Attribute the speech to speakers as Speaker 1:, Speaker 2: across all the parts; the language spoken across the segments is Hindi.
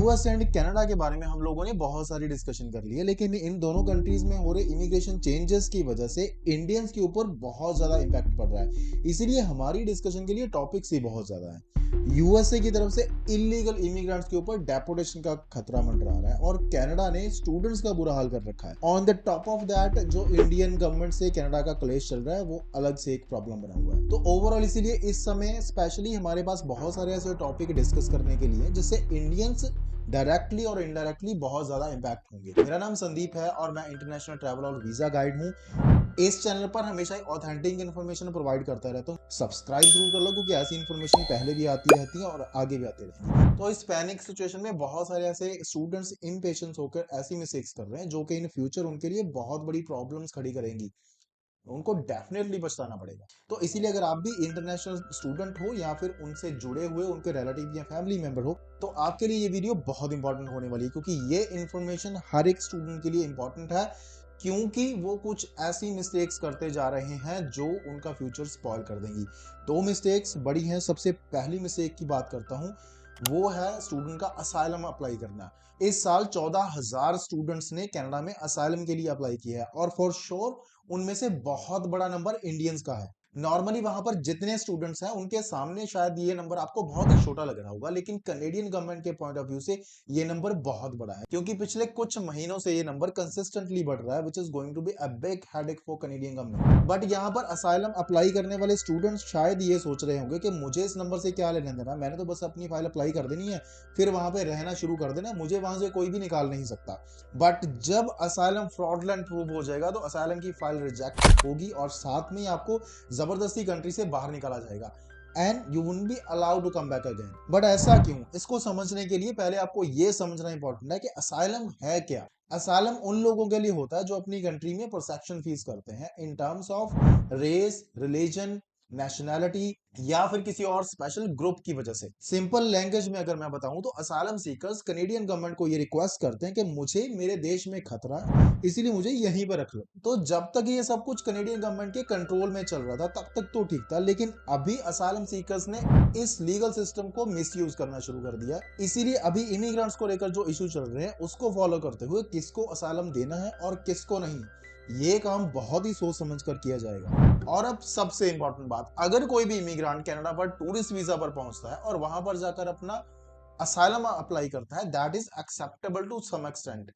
Speaker 1: यूएस एंड कनाडा के बारे में हम लोगों ने बहुत सारी डिस्कशन कर ली है, लेकिन इन दोनों कंट्रीज में हो रहे इमिग्रेशन चेंजेस की वजह से इंडियंस के ऊपर बहुत ज्यादा इम्पैक्ट पड़ रहा है। इसीलिए हमारी डिस्कशन के लिए टॉपिक्स ही बहुत ज्यादा है। यूएसए की तरफ से इलीगल इमिग्रेंट्स के ऊपर डेपोटेशन का खतरा मंडरा रहा है और कनाडा ने स्टूडेंट्स का बुरा हाल कर रखा है। On the top of that जो इंडियन गवर्नमेंट से कनाडा का क्लेश चल रहा है वो अलग से एक प्रॉब्लम बना हुआ है। तो ओवरऑल इसीलिए इस समय स्पेशली हमारे पास बहुत सारे ऐसे टॉपिक डिस्कस करने के लिए जिससे इंडियंस डायरेक्टली और इनडायरेक्टली बहुत ज्यादा इम्पैक्ट होंगे। मेरा नाम संदीप है और मैं इंटरनेशनल ट्रैवल और वीजा गाइड हूँ। इस चैनल पर हमेशा ऑथेंटिक इन्फॉर्मेशन प्रोवाइड करता रहता हूँ। सब्सक्राइब जरूर कर लो क्योंकि ऐसी इन्फॉर्मेशन पहले भी आती रहती है और आगे भी आती रहेंगी। तो इस पैनिक सिचुएशन में बहुत सारे ऐसे स्टूडेंट्स इम्पेशेंस होकर ऐसी मिस्टेक्स कर रहे हैं जो कि इन फ्यूचर उनके लिए बहुत बड़ी प्रॉब्लम्स खड़ी करेंगी। उनको डेफिनेटली बचताना पड़ेगा। तो इसीलिए अगर आप भी इंटरनेशनल स्टूडेंट हो या फिर उनसे जुड़े हुए उनके रिलेटिव या फैमिली मेंबर हो तो आपके लिए ये वीडियो बहुत इंपॉर्टेंट होने वाली है, क्योंकि ये इंफॉर्मेशन हर एक स्टूडेंट के लिए इंपॉर्टेंट है, क्योंकि वो कुछ ऐसी मिस्टेक्स करते जा रहे हैं जो उनका फ्यूचर स्पॉइल कर देंगी। दो मिस्टेक्स बड़ी हैं। सबसे पहली मिस्टेक की बात करता हूं, वो है स्टूडेंट का असाइलम अप्लाई करना। इस साल 14,000 स्टूडेंट्स ने कनाडा में असाइलम के लिए अप्लाई किया है और फॉर श्योर उनमें से बहुत बड़ा नंबर इंडियंस का है। नॉर्मली वहां पर जितने स्टूडेंट्स हैं उनके सामने शायद ये नंबर आपको बहुत ही छोटा लग रहा होगा, लेकिन कनेडियन गवर्नमेंट के पॉइंट ऑफ व्यू से ये नंबर बहुत बड़ा है, क्योंकि पिछले कुछ महीनों से ये नंबर कंसिस्टेंटली बढ़ रहा है, which is going to be a big headache for Canadian government. But यहाँ पर असाइलम अप्लाई करने वाले स्टूडेंट्स शायद ये सोच रहे होंगे कि मुझे इस नंबर से क्या लेना देना, मैंने तो बस अपनी फाइल अप्लाई कर देनी है, फिर वहां पे रहना शुरू कर देना, मुझे वहां से कोई भी निकाल नहीं सकता। बट जब असाइलम फ्रॉडलेंट प्रूव हो जाएगा तो असाइलम की फाइल रिजेक्ट होगी और साथ में आपको जबरदस्ती कंट्री से बाहर निकाला जाएगा and you wouldn't be allowed to come back again. But ऐसा क्यों? इसको समझने के लिए पहले आपको यह समझना इंपॉर्टेंट है कि असाइलम है क्या। असाइलम उन लोगों के लिए होता है जो अपनी कंट्री में प्रोटेक्शन फीस करते हैं in terms of race, religion, nationality या फिर किसी और स्पेशल ग्रुप की वजह से। सिंपल लैंग्वेज में अगर मैं बताऊं तो असाइलम सीकर्स कनेडियन गवर्नमेंट को ये रिक्वेस्ट करते हैं कि मुझे मेरे देश में खतरा है, इसीलिए मुझे यहीं पर रख लो। तो जब तक ये सब कुछ कनेडियन गवर्नमेंट के कंट्रोल में चल रहा था तब तक तो ठीक था, लेकिन अभी असाइलम सीकर्स ने इस लीगल सिस्टम को मिसयूज करना शुरू कर दिया। इसीलिए अभी इमिग्रेंट्स को लेकर जो इशू चल रहे हैं उसको फॉलो करते हुए किसको असाइलम देना है और किसको नहीं, ये काम बहुत ही सोच समझ कर किया जाएगा। और अब सबसे इंपॉर्टेंट बात, अगर कोई भी इमिग्रेंट कनाडा पर टूरिस्ट वीजा पर पहुंचता है और वहां पर जाकर अपना असाइलम अप्लाई करता है, that is acceptable to some extent.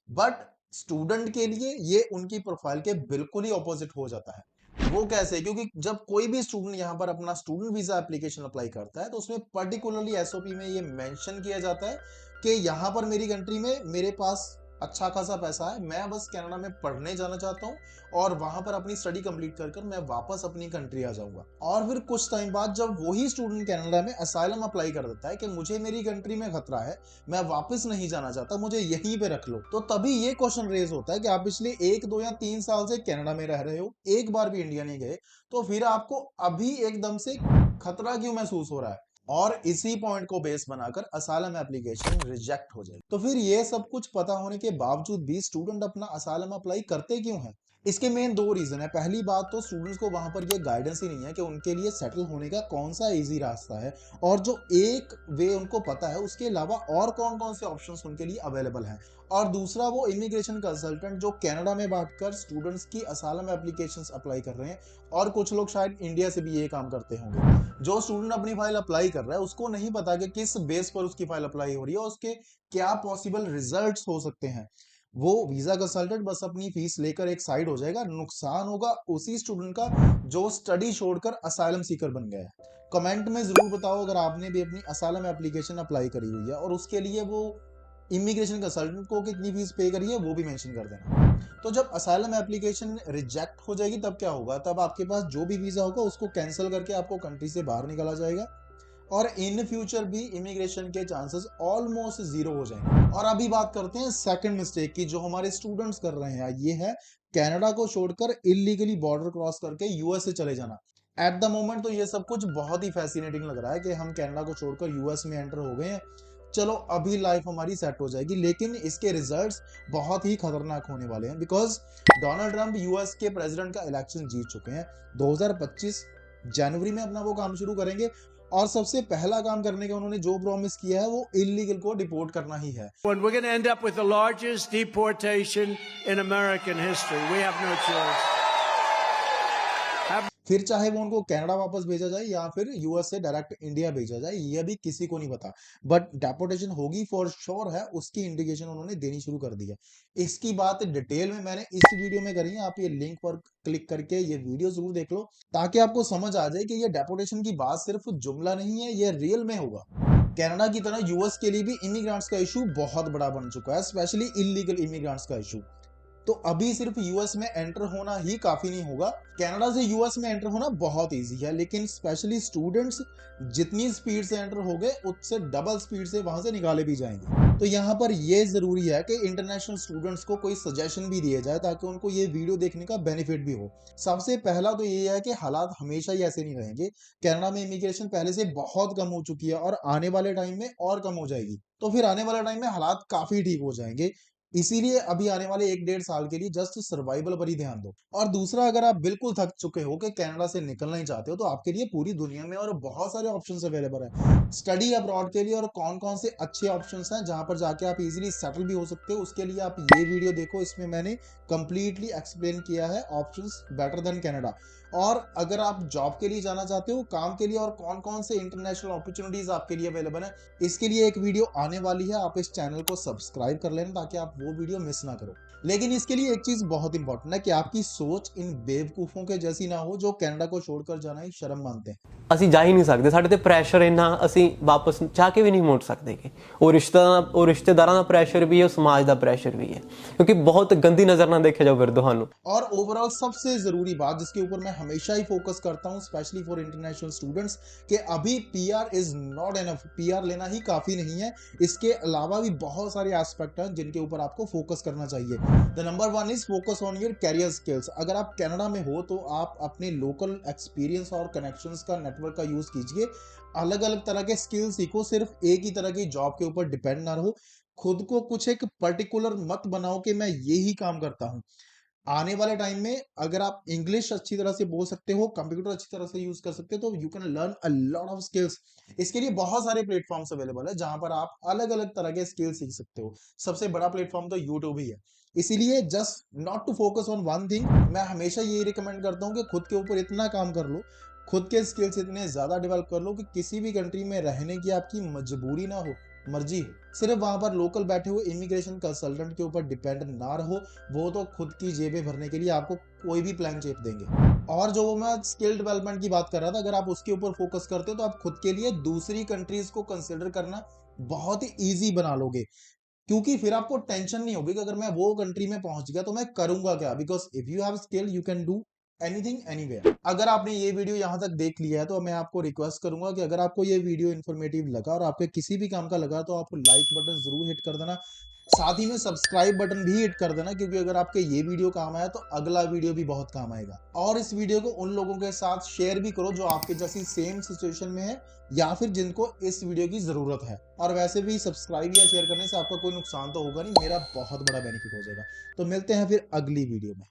Speaker 1: But student के लिए ये उनकी प्रोफाइल के बिल्कुल ही ऑपोजिट हो जाता है। वो कैसे? क्योंकि जब कोई भी स्टूडेंट यहाँ पर अपना स्टूडेंट वीजा एप्लीकेशन अप्लाई करता है तो उसमें पर्टिकुलरली एसओपी में ये मेंशन किया जाता है कि यहाँ पर मेरी कंट्री में मेरे पास अच्छा खासा पैसा है, मैं बस कनाडा में पढ़ने जाना चाहता हूँ और वहां पर अपनी स्टडी कंप्लीट कर मैं वापस अपनी कंट्री आ जाऊंगा। और फिर कुछ टाइम बाद जब वही स्टूडेंट कनाडा में असाइलम अप्लाई कर देता है कि मुझे मेरी कंट्री में खतरा है, मैं वापस नहीं जाना चाहता, मुझे यहीं पे रख लो, तो तभी ये क्वेश्चन रेज होता है कि आप पिछले 1, 2 या 3 साल से कनाडा में रह रहे हो, एक बार भी इंडिया नहीं गए, तो फिर आपको अभी एकदम से खतरा क्यों महसूस हो रहा है? और इसी पॉइंट को बेस बनाकर असाइलम एप्लीकेशन रिजेक्ट हो जाएगी। तो फिर ये सब कुछ पता होने के बावजूद भी स्टूडेंट अपना असाइलम अप्लाई करते क्यों हैं? इसके मेन दो रीजन है। पहली बात तो स्टूडेंट्स को वहां पर ये गाइडेंस ही नहीं है कि उनके लिए सेटल होने का कौन सा इजी रास्ता है, और जो एक वे उनको पता है उसके अलावा और कौन कौन से ऑप्शंस उनके लिए अवेलेबल हैं। और दूसरा वो इमिग्रेशन कंसल्टेंट जो कनाडा में बैठकर स्टूडेंट्स की असाइलम एप्लीकेशंस अप्लाई कर रहे हैं, और कुछ लोग शायद इंडिया से भी ये काम करते होंगे। जो स्टूडेंट अपनी फाइल अप्लाई कर रहा है उसको नहीं पता कि किस बेस पर उसकी फाइल अप्लाई हो रही है और उसके क्या पॉसिबल रिजल्ट्स हो सकते हैं। वो वीजा कंसल्टेंट बस अपनी फीस लेकर एक साइड हो जाएगा, नुकसान होगा उसी स्टूडेंट का जो स्टडी छोड़कर असाइलम सीकर बन गया है। कमेंट में जरूर बताओ अगर आपने भी अपनी असाइलम एप्लीकेशन अप्लाई करी हुई है और उसके लिए वो इमिग्रेशन कंसल्टेंट को कितनी फीस पे करी है वो भी मेंशन कर देना। तो जब असाइलम एप्लीकेशन रिजेक्ट हो जाएगी तब क्या होगा? तब आपके पास जो भी वीजा होगा उसको कैंसिल करके आपको कंट्री से बाहर निकाला जाएगा और इन फ्यूचर भी इमिग्रेशन के चांसेस ऑलमोस्ट जीरो हो जाएंगे। और अभी बात करते हैं सेकंड मिस्टेक की जो हमारे स्टूडेंट्स कर रहे हैं, ये है कनाडा को छोड़कर इलीगली बॉर्डर क्रॉस करके यूएस से चले जाना। एट द मोमेंट तो ये सब कुछ बहुत ही फैसिनेटिंग लग रहा है कि हम कनाडा को छोड़कर यूएस में एंटर हो गए हैं, चलो अभी लाइफ हमारी सेट हो जाएगी, लेकिन इसके रिजल्ट्स बहुत ही खतरनाक होने वाले हैं। बिकॉज डोनाल्ड ट्रंप यूएस के प्रेसिडेंट का इलेक्शन जीत चुके हैं, 2025 जनवरी में अपना वो काम शुरू करेंगे और सबसे पहला काम करने का उन्होंने जो प्रॉमिस किया है वो इलीगल को डिपोर्ट करना ही है।
Speaker 2: When we're going to end up with the largest deportation in American history. We have no choice.
Speaker 1: फिर चाहे वो उनको कनाडा वापस भेजा जाए या फिर यूएस से डायरेक्ट इंडिया भेजा जाए, ये अभी किसी को नहीं पता, बट डेपोटेशन होगी फॉर श्योर है, उसकी इंडिकेशन उन्होंने देनी शुरू कर दी है। इसकी बात डिटेल में मैंने इस वीडियो में करी है, आप ये लिंक पर क्लिक करके ये वीडियो जरूर देख लो ताकि आपको समझ आ जाए कि ये डेपोटेशन की बात सिर्फ जुमला नहीं है, ये रियल में होगा। कनाडा की तरह यूएस के लिए भी इमिग्रेंट्स का इशू बहुत बड़ा बन चुका है, स्पेशली इलीगल इमिग्रेंट्स का इशू। तो अभी सिर्फ यूएस में एंटर होना ही काफी नहीं होगा, कनाडा से यूएस में एंटर होना बहुत इजी है, लेकिन स्पेशली स्टूडेंट्स जितनी स्पीड से एंटर हो गए उससे डबल स्पीड से वहां से निकाले भी जाएंगे। तो यहाँ पर ये जरूरी है कि इंटरनेशनल स्टूडेंट्स को कोई सजेशन भी दिए जाए ताकि उनको ये वीडियो देखने का बेनिफिट भी हो। सबसे पहला तो ये है कि हालात हमेशा ही ऐसे नहीं रहेंगे, कनाडा में इमिग्रेशन पहले से बहुत कम हो चुकी है और आने वाले टाइम में और कम हो जाएगी, तो फिर आने वाले टाइम में हालात काफी ठीक हो जाएंगे। इसीलिए अभी आने वाले 1-1.5 साल के लिए जस्ट सर्वाइवल पर ही ध्यान दो। और दूसरा, अगर आप बिल्कुल थक चुके हो कि कनाडा से निकलना ही चाहते हो, तो आपके लिए पूरी दुनिया में और बहुत सारे ऑप्शंस अवेलेबल है स्टडी अब्रॉड के लिए, और कौन कौन से अच्छे ऑप्शंस हैं जहां पर जाके आप इजीली सेटल भी हो सकते हो। उसके लिए आप ये वीडियो देखो, इसमें मैंने कंप्लीटली एक्सप्लेन किया है ऑप्शंस बेटर देन कनाडा। और अगर आप जॉब के लिए जाना चाहते हो, काम के लिए, और कौन कौन से इंटरनेशनल अपॉर्चुनिटीज आपके लिए अवेलेबल है, इसके लिए एक वीडियो आने वाली है। आप इस चैनल को सब्सक्राइब कर लेना ताकि आप वो वीडियो मिस ना करो। लेकिन इसके लिए एक चीज बहुत इंपॉर्टेंट है कि आपकी सोच इन बेवकूफों के जैसी ना हो जो कनाडा को छोड़कर जाना ही शर्म मानते हैं।
Speaker 3: ਅਸੀਂ ਜਾ ਹੀ ਨਹੀਂ ਸਕਦੇ, ਸਾਡੇ ਤੇ ਪ੍ਰੈਸ਼ਰ ਇੰਨਾ, ਅਸੀਂ ਵਾਪਸ ਚਾਹ ਕੇ ਵੀ ਨਹੀਂ ਮੁੜ ਸਕਦੇ ਕਿ ਉਹ ਰਿਸ਼ਤੇਦਾਰਾਂ ਦਾ ਪ੍ਰੈਸ਼ਰ ਵੀ ਹੈ, ਉਹ ਸਮਾਜ ਦਾ ਪ੍ਰੈਸ਼ਰ ਵੀ ਹੈ, ਕਿਉਂਕਿ ਬਹੁਤ ਗੰਦੀ ਨਜ਼ਰ ਨਾਲ ਦੇਖਿਆ ਜਾਓ ਫਿਰ ਤੁਹਾਨੂੰ।
Speaker 1: और ओवरऑल सबसे जरूरी बात जिसके ऊपर मैं हमेशा ही फोकस करता हूं स्पेशली फॉर इंटरनेशनल स्टूडेंट्स, कि अभी PR is not enough, PR लेना ही काफी नहीं है, इसके अलावा भी बहुत सारे एस्पेक्ट हैं जिनके ऊपर आपको फोकस करना चाहिए। The number 1 is focus on your career skills. अगर आप कनाडा में हो तो आप अपने लोकल एक्सपीरियंस और कनेक्शंस का, नेटवर्क का यूज कीजिए, अलग अलग तरह के स्किल सीखो, सिर्फ एक ही तरह की जॉब के ऊपर डिपेंड ना रहो, खुद को कुछ एक पर्टिकुलर मत बनाओ कि मैं यही काम करता हूं। आने वाले टाइम में अगर आप इंग्लिश अच्छी तरह से बोल सकते हो, कंप्यूटर अच्छी तरह से यूज कर सकते हो, तो you can learn a lot of skills. इसके लिए बहुत सारे प्लेटफॉर्म्स अवेलेबल है जहां पर आप अलग अलग तरह के स्किल सीख सकते हो। सबसे बड़ा प्लेटफॉर्म तो यूट्यूब ही है। इसीलिए just not to focus on one thing, मैं हमेशा यही रिकमेंड करता हूँ कि खुद के ऊपर इतना काम कर लो, खुद के स्किल्स इतने ज्यादा डेवलप कर लो कि किसी भी कंट्री में रहने की आपकी मजबूरी ना हो, मर्जी हो। सिर्फ वहां पर लोकल बैठे हुए इमिग्रेशन कंसल्टेंट के ऊपर डिपेंड ना रहो, वो तो खुद की जेबें भरने के लिए आपको कोई भी प्लान चेप देंगे। और जो वो मैं स्किल डेवलपमेंट की बात कर रहा था, अगर आप उसके ऊपर फोकस करते हो तो आप खुद के लिए दूसरी कंट्रीज को कंसिडर करना बहुत ही ईजी बना लोगे, क्योंकि फिर आपको टेंशन नहीं होगी कि अगर मैं वो कंट्री में पहुंच गया तो मैं करूंगा क्या, because if you have skill you can do anything anywhere. अगर आपने ये वीडियो यहां तक देख लिया है तो मैं आपको रिक्वेस्ट करूंगा कि अगर आपको ये वीडियो इन्फॉर्मेटिव लगा और आपके किसी भी काम का लगा तो आप लाइक बटन जरूर हिट कर देना, साथ ही में सब्सक्राइब बटन भी हिट कर देना, क्योंकि अगर आपके ये वीडियो काम आया तो अगला वीडियो भी बहुत काम आएगा। और इस वीडियो को उन लोगों के साथ शेयर भी करो जो आपके जैसी सेम सिचुएशन में है या फिर जिनको इस वीडियो की जरूरत है। और वैसे भी सब्सक्राइब या शेयर करने से आपका कोई नुकसान तो होगा नहीं, मेरा बहुत बड़ा बेनिफिट हो जाएगा। तो मिलते हैं फिर अगली वीडियो में।